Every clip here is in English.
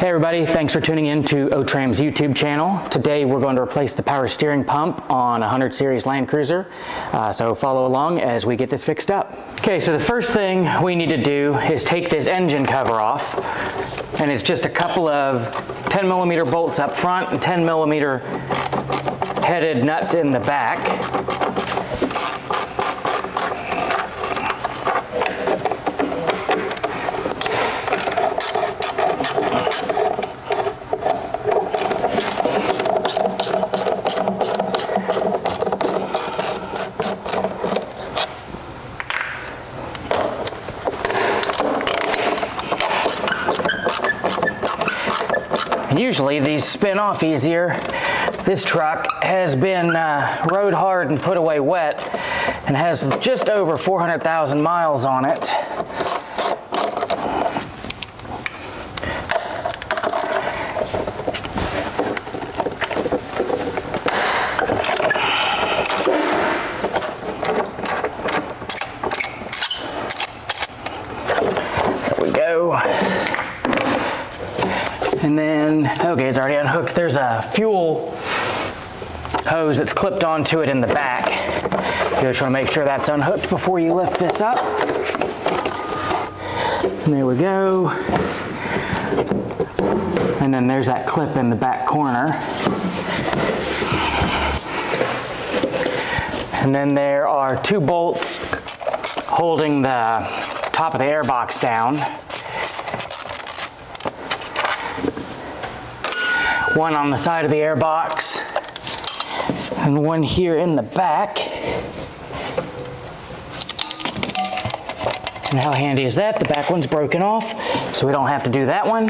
Hey everybody, thanks for tuning in to Otram's YouTube channel. Today we're going to replace the power steering pump on a 100 series Land Cruiser. So follow along as we get this fixed up. Okay, so the first thing we need to do is take this engine cover off. And it's just a couple of 10mm bolts up front and 10mm headed nuts in the back. Usually these spin off easier. This truck has been rode hard and put away wet and has just over 400,000 miles on it. There we go. And then, okay, it's already unhooked. There's a fuel hose that's clipped onto it in the back. You just want to make sure that's unhooked before you lift this up. And there we go. And then there's that clip in the back corner. And then there are two bolts holding the top of the airbox down. One on the side of the airbox and one here in the back. And how handy is that? The back one's broken off, so we don't have to do that one.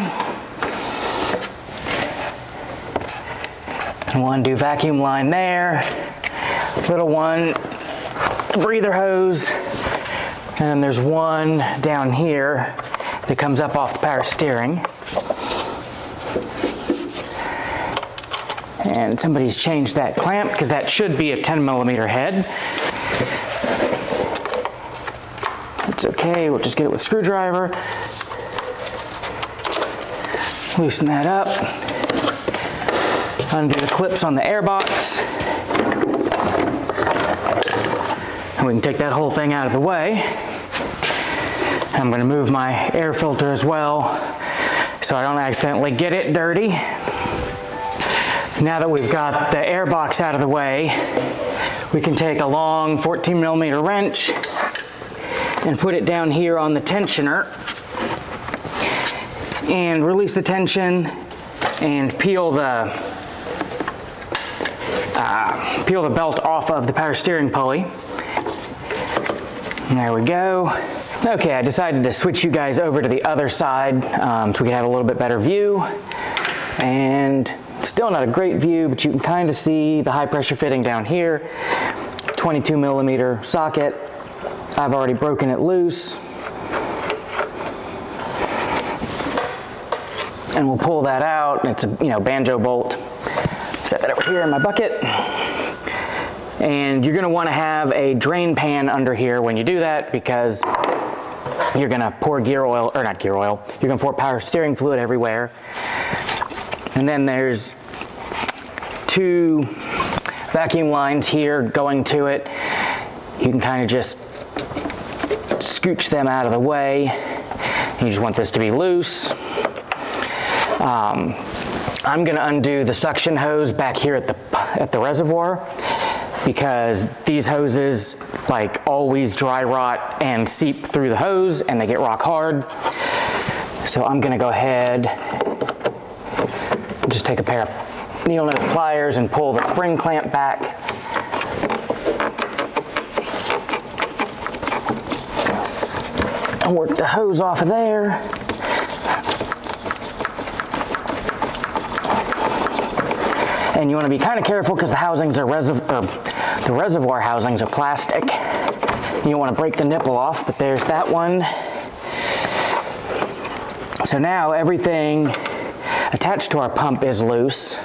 And we'll undo vacuum line there. Little one, breather hose. And then there's one down here that comes up off the power steering. And somebody's changed that clamp because that should be a 10mm head. It's okay, we'll just get it with a screwdriver. Loosen that up. Undo the clips on the airbox. And we can take that whole thing out of the way. I'm going to move my air filter as well so I don't accidentally get it dirty. Now that we've got the airbox out of the way, we can take a long 14mm wrench and put it down here on the tensioner and release the tension and peel the belt off of the power steering pulley. And there we go. Okay, I decided to switch you guys over to the other side so we can have a little bit better view. And still not a great view, but you can kind of see the high pressure fitting down here. 22mm socket. I've already broken it loose. And we'll pull that out. It's a banjo bolt. Set that over here in my bucket. And you're gonna wanna have a drain pan under here when you do that because you're gonna pour gear oil, or not gear oil, you're gonna pour power steering fluid everywhere. And then there's two vacuum lines here going to it. You can kind of just scooch them out of the way. You just want this to be loose. I'm gonna undo the suction hose back here at the reservoir because these hoses like always dry rot and seep through the hose and they get rock hard. So I'm gonna go ahead just take a pair of needle nose pliers and pull the spring clamp back. And work the hose off of there. And you want to be kind of careful because the housings are the reservoir housings are plastic. You don't want to break the nipple off, but there's that one. So now everything attached to our pump is loose,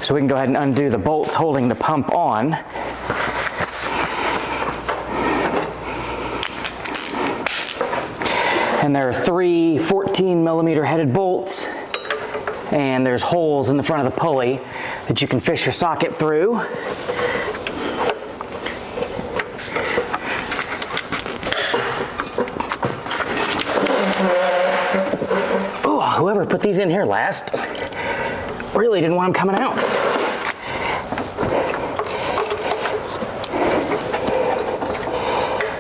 so we can go ahead and undo the bolts holding the pump on. And there are three 14mm headed bolts and there's holes in the front of the pulley that you can fish your socket through. Ooh, whoever put these in here last really didn't want them coming out.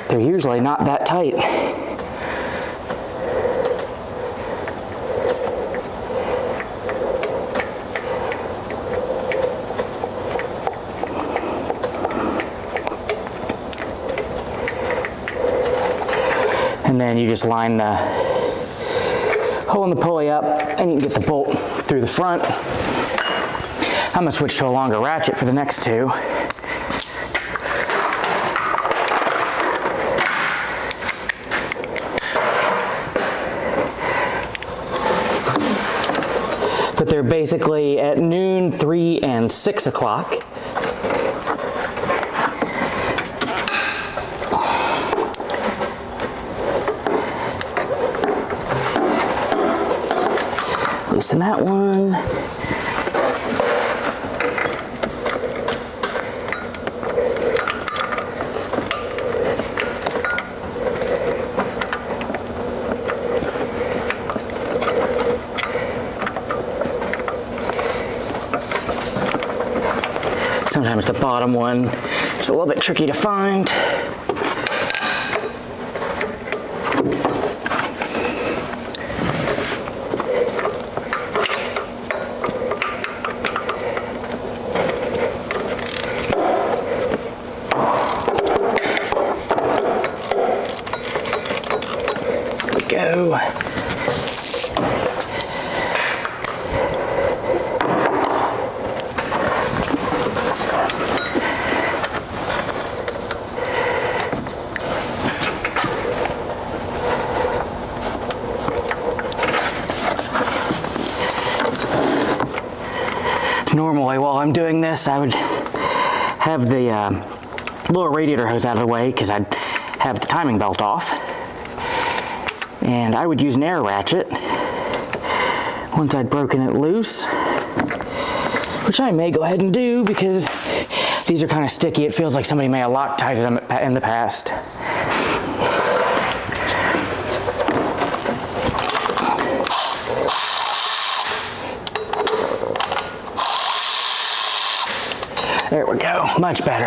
They're usually not that tight. And then you just line the hole in the pulley up and you can get the bolt through the front. I'm gonna switch to a longer ratchet for the next two. But they're basically at noon, 3, and 6 o'clock. Loosen that one. Sometimes the bottom one is a little bit tricky to find. There we go. Normally, while I'm doing this, I would have the lower radiator hose out of the way because I'd have the timing belt off. And I would use an air ratchet once I'd broken it loose, which I may go ahead and do because these are kind of sticky. It feels like somebody may have Loctited them in the past. There we go, much better.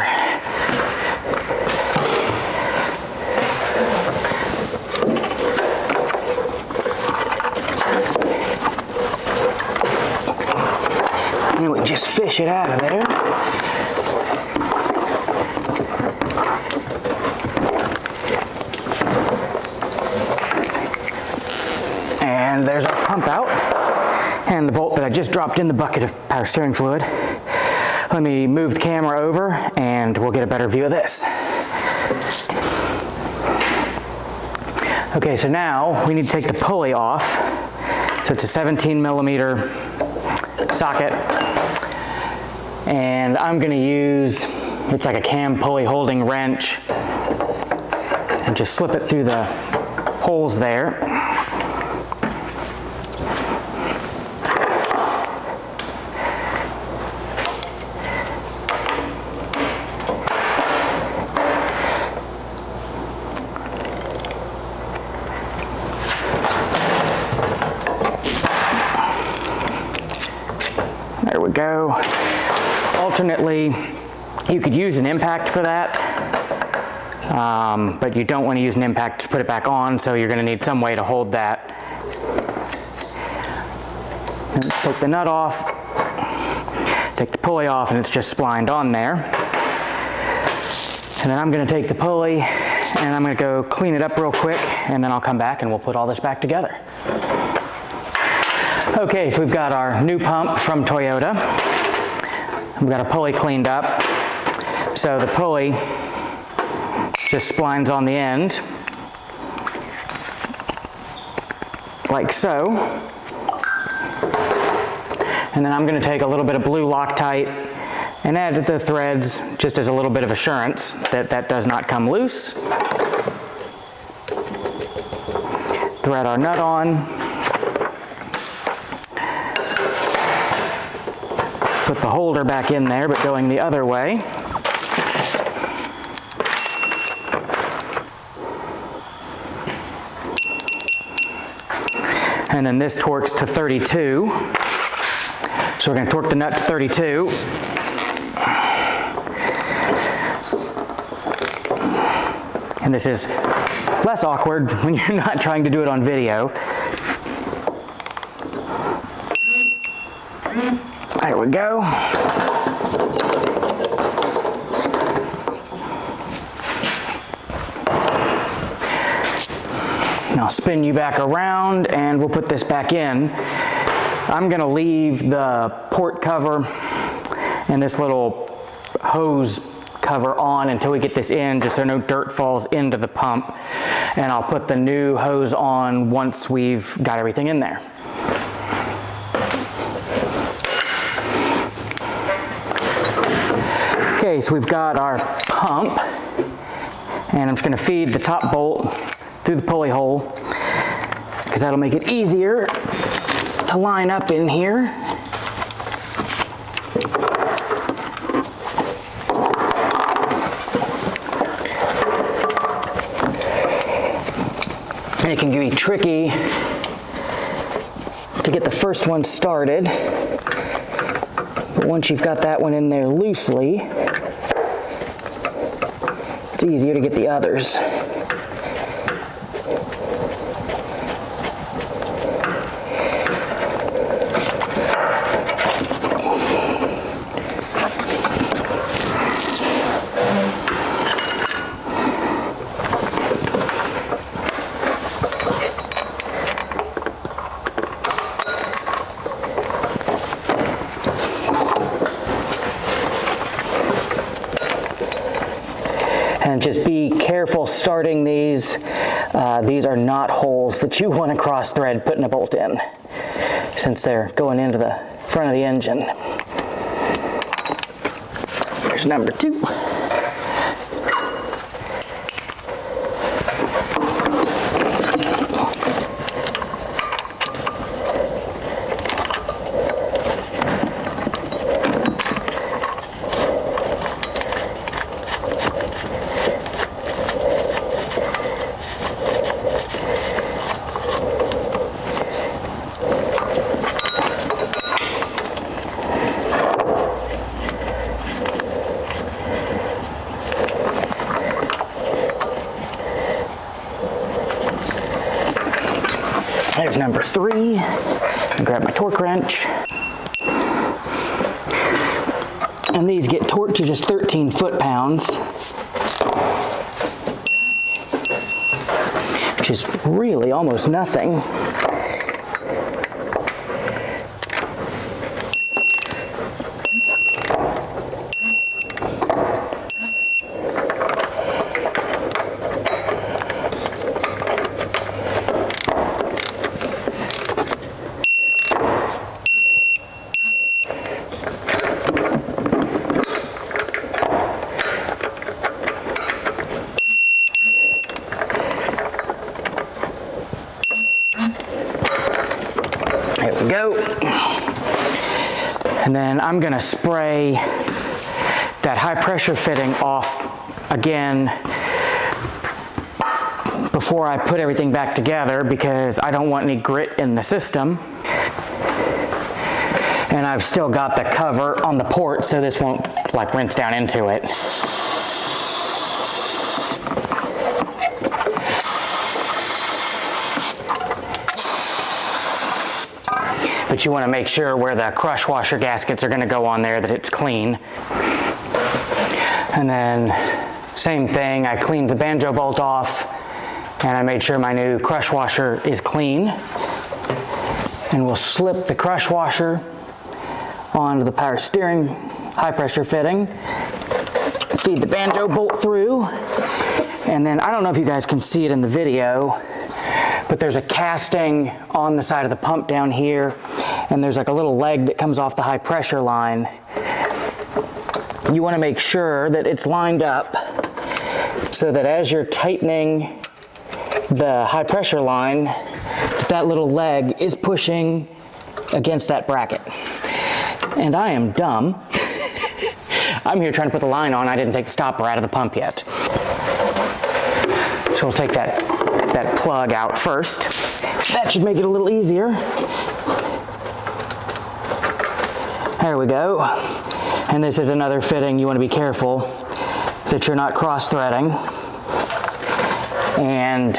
And then we just fish it out of there. And there's our pump out and the bolt that I just dropped in the bucket of power steering fluid. Let me move the camera over and we'll get a better view of this. Okay, so now we need to take the pulley off. So it's a 17mm socket. And I'm gonna use, it's like a cam pulley holding wrench, and just slip it through the holes there. There we go. Alternately, you could use an impact for that, but you don't want to use an impact to put it back on, so you're going to need some way to hold that. And take the nut off, take the pulley off, and it's just splined on there. And then I'm going to take the pulley and I'm going to go clean it up real quick, and then I'll come back and we'll put all this back together. Okay, so we've got our new pump from Toyota. We've got a pulley cleaned up. So the pulley just splines on the end, like so. And then I'm going to take a little bit of blue Loctite and add the threads just as a little bit of assurance that that does not come loose. Thread our nut on. put the holder back in there, but going the other way. And then this torques to 32. So we're going to torque the nut to 32. And this is less awkward when you're not trying to do it on video. There we go. Now I'll spin you back around and we'll put this back in. I'm going to leave the port cover and this little hose cover on until we get this in, just so no dirt falls into the pump. And I'll put the new hose on once we've got everything in there. Okay, so we've got our pump, and I'm just going to feed the top bolt through the pulley hole, because that'll make it easier to line up in here. And it can be tricky to get the first one started, but once you've got that one in there loosely, it's easier to get the others. And just be careful starting these. These are not holes that you want to cross thread putting a bolt in, since they're going into the front of the engine. Here's number 2. There's number 3. I'll grab my torque wrench. And these get torqued to just 13 foot-pounds, which is really almost nothing. There we go. And then I'm going to spray that high pressure fitting off again before I put everything back together, because I don't want any grit in the system. And I've still got the cover on the port, so this won't like rinse down into it. But you want to make sure where the crush washer gaskets are going to go on there that it's clean. And then same thing, I cleaned the banjo bolt off and I made sure my new crush washer is clean. And we'll slip the crush washer onto the power steering high pressure fitting, feed the banjo bolt through, and then I don't know if you guys can see it in the video, but there's a casting on the side of the pump down here, and there's like a little leg that comes off the high pressure line. You want to make sure that it's lined up so that as you're tightening the high pressure line, that little leg is pushing against that bracket. And I am dumb. I'm here trying to put the line on. I didn't take the stopper out of the pump yet. So we'll take that plug out first. That should make it a little easier. There we go. And this is another fitting. You want to be careful that you're not cross-threading. And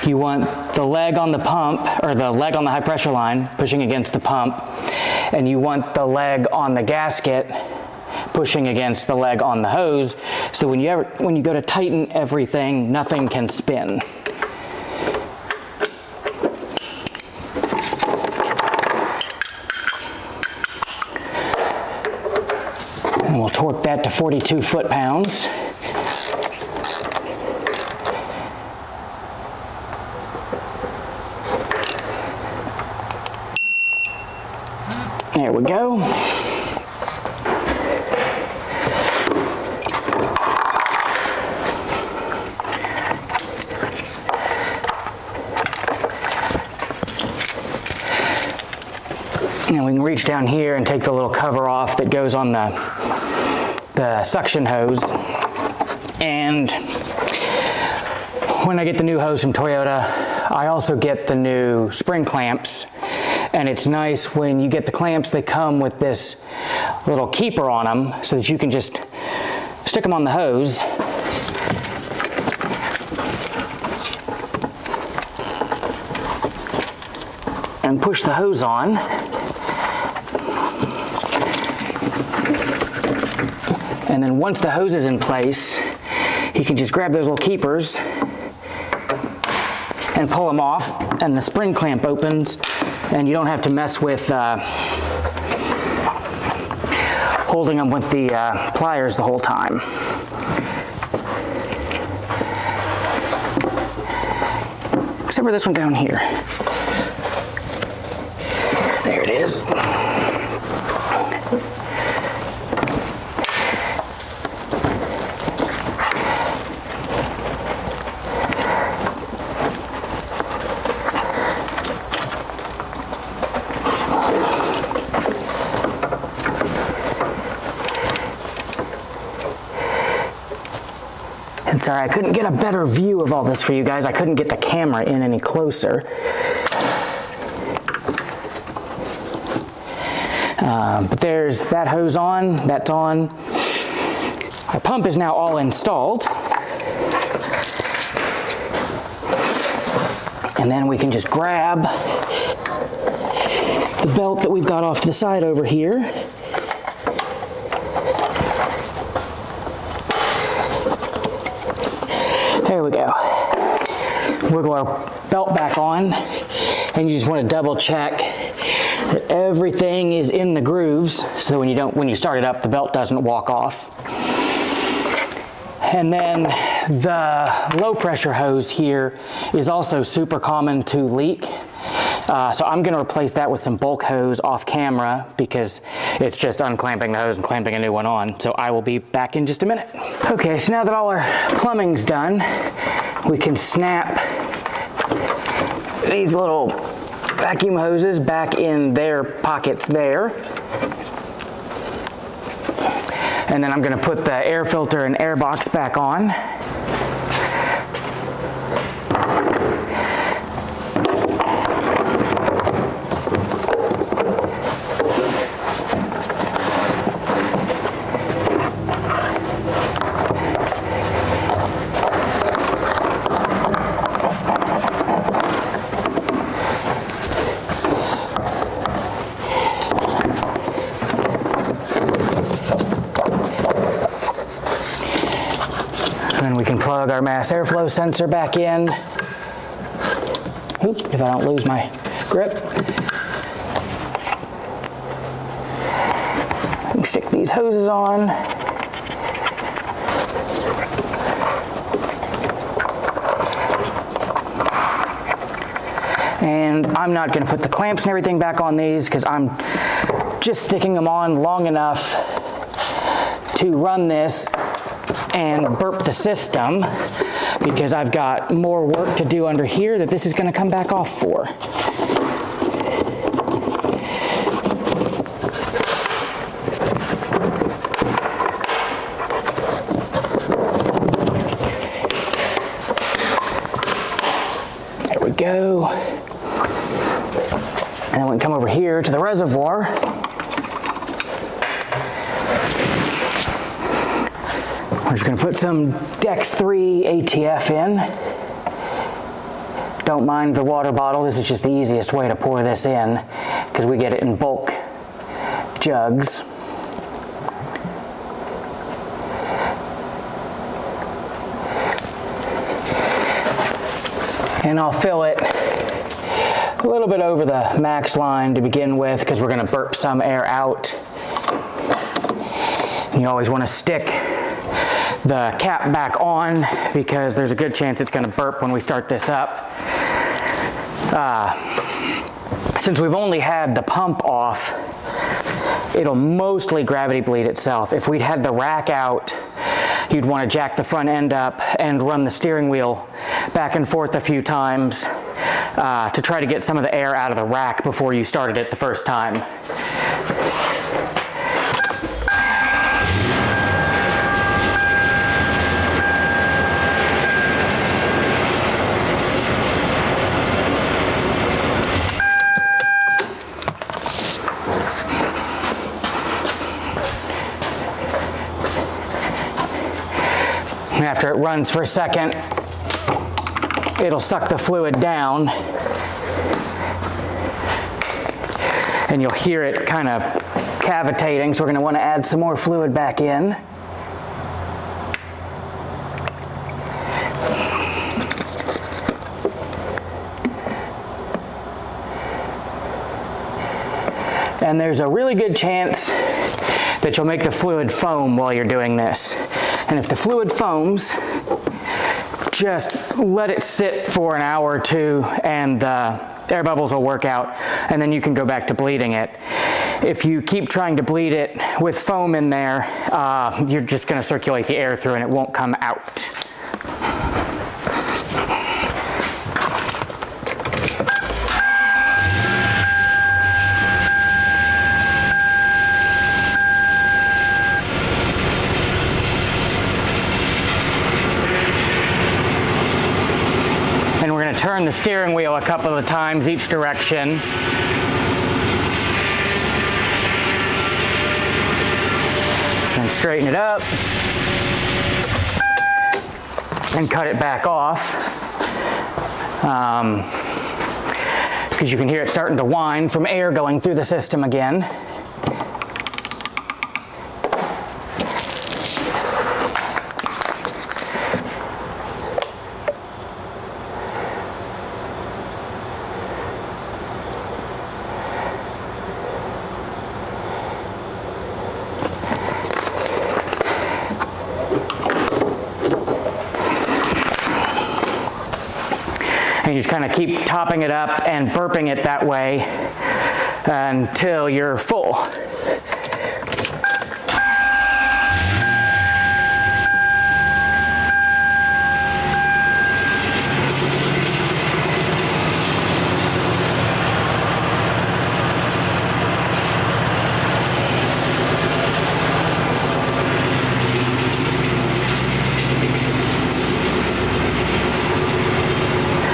you want the leg on the pump, or the leg on the high pressure line pushing against the pump, and you want the leg on the gasket pushing against the leg on the hose, so when you go to tighten everything, nothing can spin. And we'll torque that to 42 foot-pounds. There we go. Now we can reach down here and take the little cover off that goes on the suction hose. And when I get the new hose from Toyota, I also get the new spring clamps. And it's nice when you get the clamps, they come with this little keeper on them so that you can just stick them on the hose. And push the hose on. And then once the hose is in place, you can just grab those little keepers and pull them off, and the spring clamp opens, and you don't have to mess with holding them with the pliers the whole time. Except for this one down here. There it is. And sorry, I couldn't get a better view of all this for you guys. I couldn't get the camera in any closer. But there's that hose on, that's on. Our pump is now all installed. And then we can just grab the belt that we've got off to the side over here. There we go. Wiggle our belt back on, and you just want to double check that everything is in the grooves, so when you start it up, the belt doesn't walk off. And then the low pressure hose here is also super common to leak. So I'm going to replace that with some bulk hose off camera because it's just unclamping the hose and clamping a new one on. So I will be back in just a minute. Okay, so now that all our plumbing's done, we can snap these little vacuum hoses back in their pockets there. And then I'm going to put the air filter and air box back on. And then we can plug our mass airflow sensor back in. Oop, if I don't lose my grip. I can stick these hoses on. And I'm not going to put the clamps and everything back on these because I'm just sticking them on long enough to run this and burp the system, because I've got more work to do under here that this is going to come back off for. And then we can come over here to the reservoir. We're just gonna put some Dex 3 ATF in. Don't mind the water bottle. This is just the easiest way to pour this in because we get it in bulk jugs. And I'll fill it a little bit over the max line to begin with because we're going to burp some air out. You always want to stick the cap back on because there's a good chance it's going to burp when we start this up. Since we've only had the pump off, it'll mostly gravity bleed itself. If we'd had the rack out, you'd want to jack the front end up and run the steering wheel back and forth a few times to try to get some of the air out of the rack before you started it the first time. And after it runs for a second, it'll suck the fluid down and you'll hear it kind of cavitating, so we're going to want to add some more fluid back in. And there's a really good chance that you'll make the fluid foam while you're doing this. And if the fluid foams, just let it sit for an hour or two and the air bubbles will work out, and then you can go back to bleeding it. If you keep trying to bleed it with foam in there, you're just going to circulate the air through and it won't come out. Turn the steering wheel a couple of times each direction. And straighten it up. And cut it back off. Because you can hear it starting to whine from air going through the system again. And you just kind of keep topping it up and burping it that way until you're full.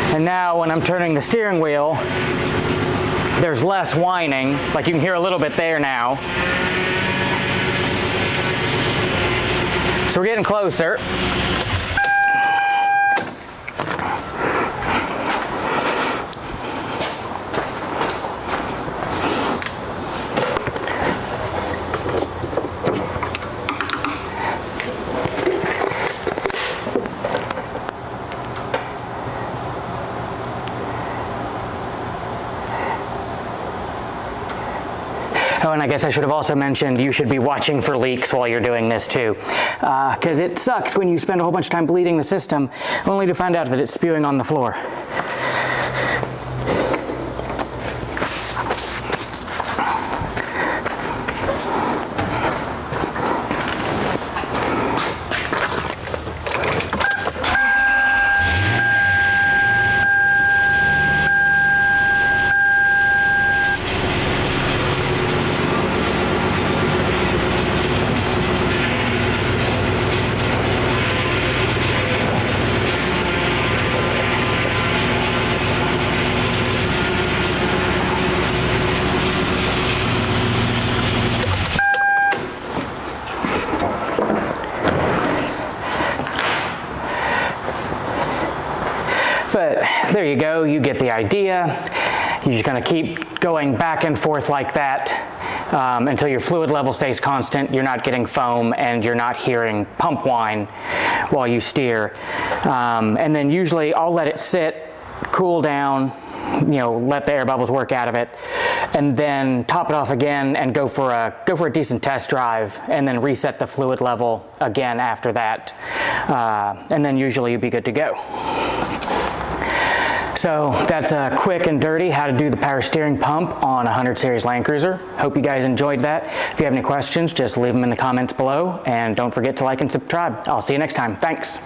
And now when I'm turning the steering wheel, there's less whining, like you can hear a little bit there now. So we're getting closer. Oh, and I guess I should have also mentioned you should be watching for leaks while you're doing this too. Because it sucks when you spend a whole bunch of time bleeding the system only to find out that it's spewing on the floor. you go, you get the idea. You're just gonna keep going back and forth like that until your fluid level stays constant, you're not getting foam, and you're not hearing pump whine while you steer. And then usually I'll let it sit, cool down, let the air bubbles work out of it, and then top it off again and go for a decent test drive, and then reset the fluid level again after that, and then usually you'll be good to go. So that's a quick and dirty how to do the power steering pump on a 100 series Land Cruiser. Hope you guys enjoyed that. If you have any questions, just leave them in the comments below, and don't forget to like and subscribe. I'll see you next time. Thanks.